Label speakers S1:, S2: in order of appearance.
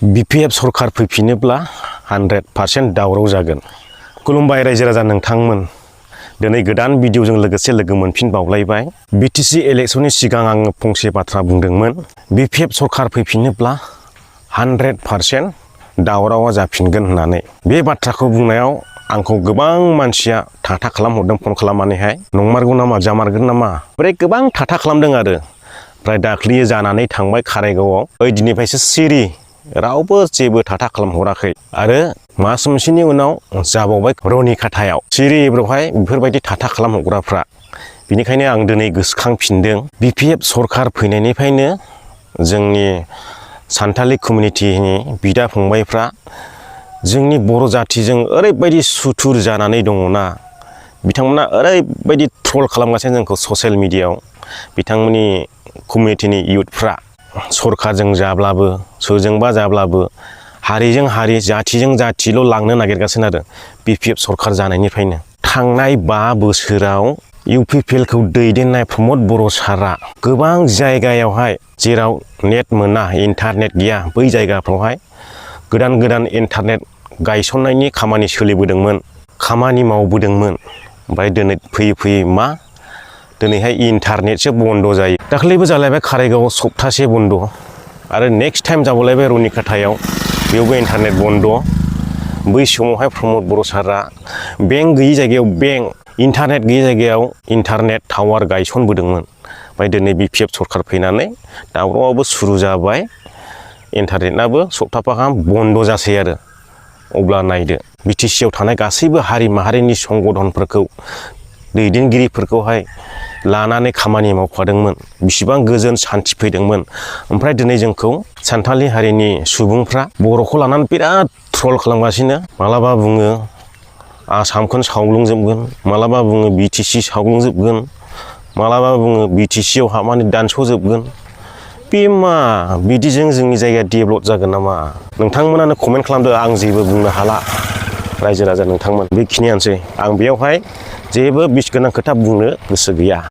S1: BPF सरकार फैफिनोब्ला 100% दावराव जागोन। खुलुमबाय रायजो राजा नोंथांमोन। दिनै गोदान भिडिअजों लोगोसे लोगो मोनफिनबावलायबाय। BTC इलेक्शननि सिगां आङो फंसे बाथ्रा बुंदोंमोन। BPF सरकार फैफिनोब्ला 100% दावरावा जाफिनगोन होननानै। बे बाथ्राखौ बुंनायाव आंखौ गोबां मानसिया थाथा खालामहरदों फन खालामनानैहाय। नंमारगौ नामा जामारगोन नामा? ओमफ्राय गोबां थाथा खालामदों आरो। ओमफ्राय दाख्लि जानानै थांबाय कारायगावआव। ओइ दिननिफ्रायसो सिरि। रावबो जेबो थाथा खालामहराखै आरो मास मोनसेनि उनाव जाबावबाय रनिखाथायाव सिरि बेवहाय बेफोरबायदि थाथा खालामहरग्राफ्रा। बिनिखायनो आं दिनै गोसोखांफिनदों BPF सरकार फैनायनिफ्रायनो जोंनि सान्थालि कमिउनिटिनि बिदा फंबायफ्रा जोंनि बर' जाथिजों ओरैबायदि सुथुर जानानै दङना। बिथांमोना ओरैबायदि ट्रल खालामगासिनो जोंखौ ससियेल मिडियायाव। बिथांमोननि कमिउनिटिनि इयुथफ्रा सरकारजों जाब्लाबो सोरजोंबा जाब्लाबो हारिजों हारि जाथिजों जाथिल' लांनो नागिरगासिनो आरो BPF सरकार जानायनिफ्रायनो। थांनाय 5 बोसोराव UPPLखौ दैदेननाय प्रमद बर' सारा गोबां जायगायावहाय जेराव नेट मोना इन्टारनेट गैया बै जायगाफ्रावहाय गोदान गोदान इन्टारनेट गायसननायनि खामानि सोलिबोदोंमोन, खामानि मावबोदोंमोन। ओमफ्राय दिनै फैयै फैयै मा दिनैहाय इन्टारनेटसो बन्द जायो। दाख्लैबो जालायबाय कारायगावआव सप्तासे बन्द आरो नेक्स्ट टाइम जाबावलायबाय रनिखाथायाव बेयावबो इन्टारनेट बन्द। बै समावहाय प्रमद बर' सारा बेंक गैयि जायगायाव बेंक, इन्टारनेट गैयि जायगायाव इन्टारनेट टावार गायसनबोदोंमोन। ओमफ्राय दिनै BPF सरकार फैनानै दावरावआबो सुरु जाबाय, इन्टारनेटआबो सप्ताफा गाहाम बन्द जासै आरो। अब्ला नायदो BTCआव थानाय गासैबो हारि माहारिनि संगठनफोरखौ दैदेनगिरिफोरखौहाय लानानै खामानि मावफादोंमोन, बिसिबां गोजोन सान्थि फैदोंमोन। ओमफ्राय दिनै जोंखौ सान्थालि हारिनि सुबुंफ्रा बर'खौ लानानै बिराद ट्रल खालामगासिनो। मालाबा बुङो आसामखौनो सावग्लुंजोबगोन, मालाबा बुङो BTC सावग्लुंजोबगोन, मालाबा बुङो BTCआव हाबनानै दानस'जोबगोन। बे मा बिदिजों जोंनि जायगाया डेभेलप जागोन नामा? नोंथांमोनानो कमेन्ट खालामदो, आं जेबो बुंनो हाला। रायजो राजा नोंथांमोन बेखिनियानोसै। आं बेयावहाय जेबो बिस गोनां खोथा बुंनो गोसो गैया।